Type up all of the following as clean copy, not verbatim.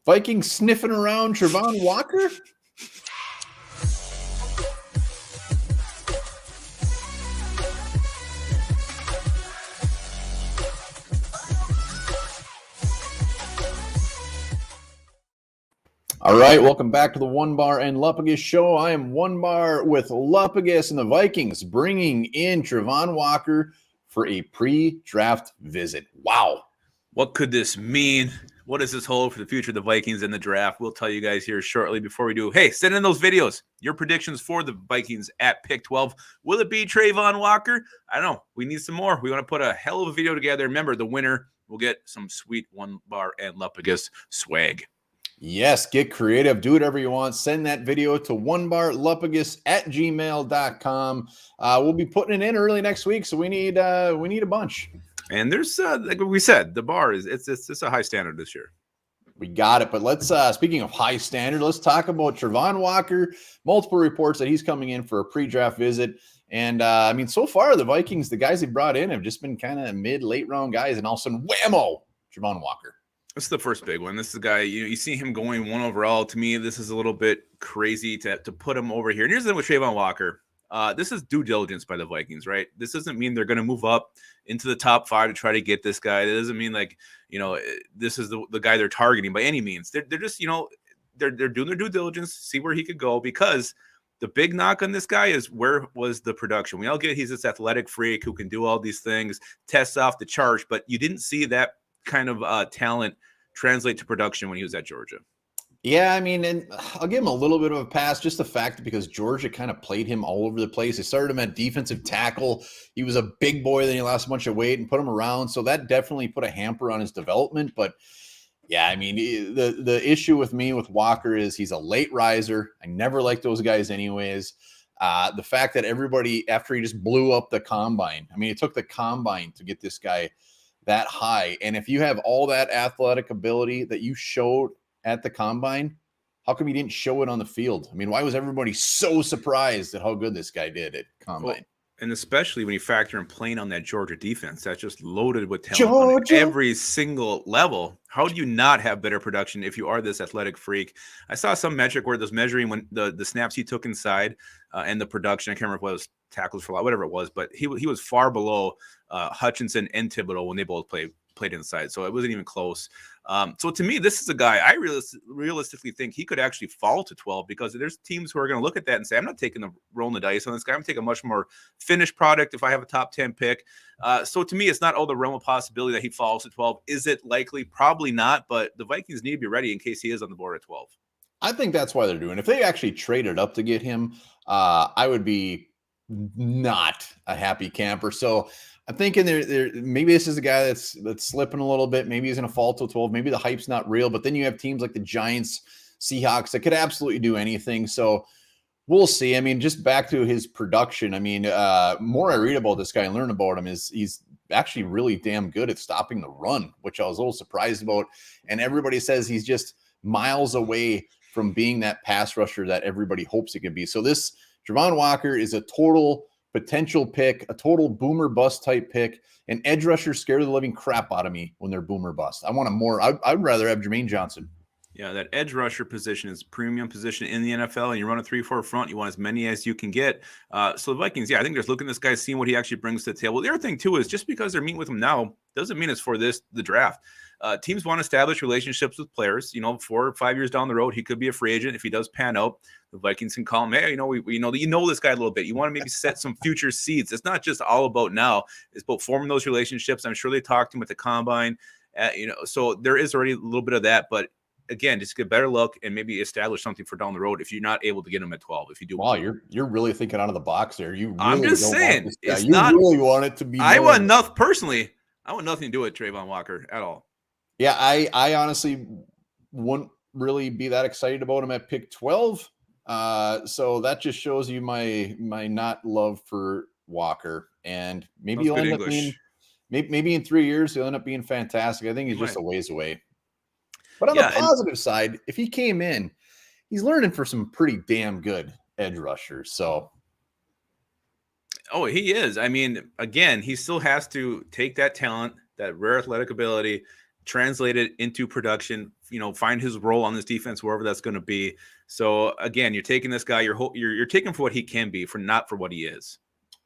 Vikings sniffing around Travon Walker? All right, welcome back to the Onebar and Lupagus show. I am Onebar with Lupagus and the Vikings bringing in Travon Walker for a pre-draft visit. Wow. What could this mean? What does this hold for the future of the Vikings in the draft? We'll tell you guys here shortly. Before we do, hey, send in those videos. Your predictions for the Vikings at pick 12. Will it be Travon Walker? I don't know. We need some more. We want to put a hell of a video together. Remember, the winner will get some sweet Onebar and Lupagus swag. Yes, get creative. Do whatever you want. Send that video to onebarlupagus@gmail.com. We'll be putting it in early next week, so we need a bunch. And there's, like we said, the bar is it's a high standard this year. We got it. But let's, speaking of high standard, let's talk about Travon Walker. Multiple reports that he's coming in for a pre-draft visit. And, I mean, so far, the Vikings, the guys they brought in have just been kind of mid-late round guys. And all of a sudden, whammo, Travon Walker. This is the first big one. This is the guy, you see him going 1 overall. To me, this is a little bit crazy to put him over here. And here's the thing with Travon Walker. This is due diligence by the Vikings, right? This doesn't mean they're going to move up into the top 5 to try to get this guy. That doesn't mean like, this is the guy they're targeting by any means. They're just, they're doing their due diligence, see where he could go, because the big knock on this guy is where was the production? We all get he's this athletic freak who can do all these things, tests off the charts, but you didn't see that kind of talent translate to production when he was at Georgia. Yeah, I mean, and I'll give him a little bit of a pass, just the fact because Georgia kind of played him all over the place. They started him at defensive tackle. He was a big boy, then he lost a bunch of weight and put him around. So that definitely put a hamper on his development. But yeah, I mean, the issue with me with Walker is he's a late riser. I never liked those guys anyways. The fact that everybody, after he just blew up the combine, I mean, it took the combine to get this guy that high. And if you have all that athletic ability that you showed at the combine, how come you didn't show it on the field? I mean, why was everybody so surprised at how good this guy did at combine? Well, and especially when you factor in playing on that Georgia defense, that's just loaded with talent on every single level. How do you not have better production if you are this athletic freak? I saw some metric where it was measuring when the snaps he took inside and the production. I can't remember what it was, tackles for a lot, whatever it was, but he was far below Hutchinson and Thibodeau when they both played inside. So it wasn't even close. So to me, this is a guy I realistically think he could actually fall to 12 because there's teams who are going to look at that and say, I'm not taking the rolling the dice on this guy. I'm taking a much more finished product if I have a top 10 pick. So to me, it's not the realm of possibility that he falls to 12. Is it likely? Probably not, but the Vikings need to be ready in case he is on the board at 12. I think that's why they're doing it. If they actually traded up to get him, I would be not a happy camper. So I'm thinking there maybe this is a guy that's slipping a little bit. Maybe he's going to fall to 12. Maybe the hype's not real. But then you have teams like the Giants, Seahawks that could absolutely do anything. So we'll see. I mean, just back to his production. I mean, more I read about this guy and learn about him is he's actually really damn good at stopping the run, which I was a little surprised about. And everybody says he's just miles away from being that pass rusher that everybody hopes he can be. So this Travon Walker is a total potential pick, a total boomer bust type pick. An edge rusher scare the living crap out of me when they're boomer bust. I want a more. I'd rather have Jermaine Johnson. Yeah, that edge rusher position is a premium position in the NFL, and you run a 3-4 front, you want as many as you can get. So the Vikings, I think they're looking at this guy, seeing what he actually brings to the table. The other thing, too, is just because they're meeting with him now doesn't mean it's for the draft. Teams want to establish relationships with players. 4 or 5 years down the road, he could be a free agent. If he does pan out, the Vikings can call him, hey, we know that you know this guy a little bit. You want to maybe set some future seeds. It's not just all about now. It's about forming those relationships. I'm sure they talked to him at the combine. So there is already a little bit of that. But again, just get better look and maybe establish something for down the road if you're not able to get him at 12. If you do, wow, you're really thinking out of the box there. You really I'm just saying, it's not. You really want it to be. I want nothing personally. I want nothing to do with Travon Walker at all. Yeah, I honestly wouldn't really be that excited about him at pick 12. So that just shows you my not love for Walker, and maybe he'll end up being maybe in 3 years he'll end up being fantastic. I think he's just a ways away. But on the positive side, if he came in, he's learning for some pretty damn good edge rushers. So, oh, he is. I mean, again, he still has to take that talent, that rare athletic ability, translate it into production, find his role on this defense, wherever that's going to be. So again, you're taking this guy, you're taking him for what he can be, not for what he is.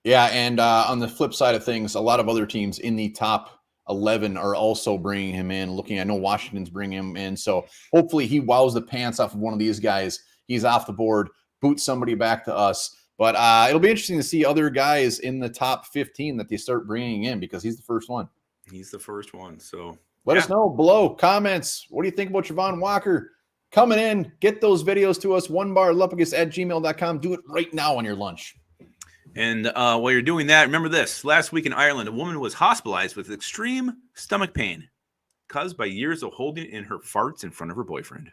Yeah, and on the flip side of things, a lot of other teams in the top 11 are also bringing him in. I know Washington's bringing him in, so hopefully he wows the pants off of one of these guys. He's off the board, boots somebody back to us. But it'll be interesting to see other guys in the top 15 that they start bringing in, because he's the first one. He's the first one. So let us know below, comments. What do you think about Travon Walker coming in? Get those videos to us, onebarlupagus@gmail.com. Do it right now on your lunch. And while you're doing that, remember this. Last week in Ireland, a woman was hospitalized with extreme stomach pain caused by years of holding in her farts in front of her boyfriend.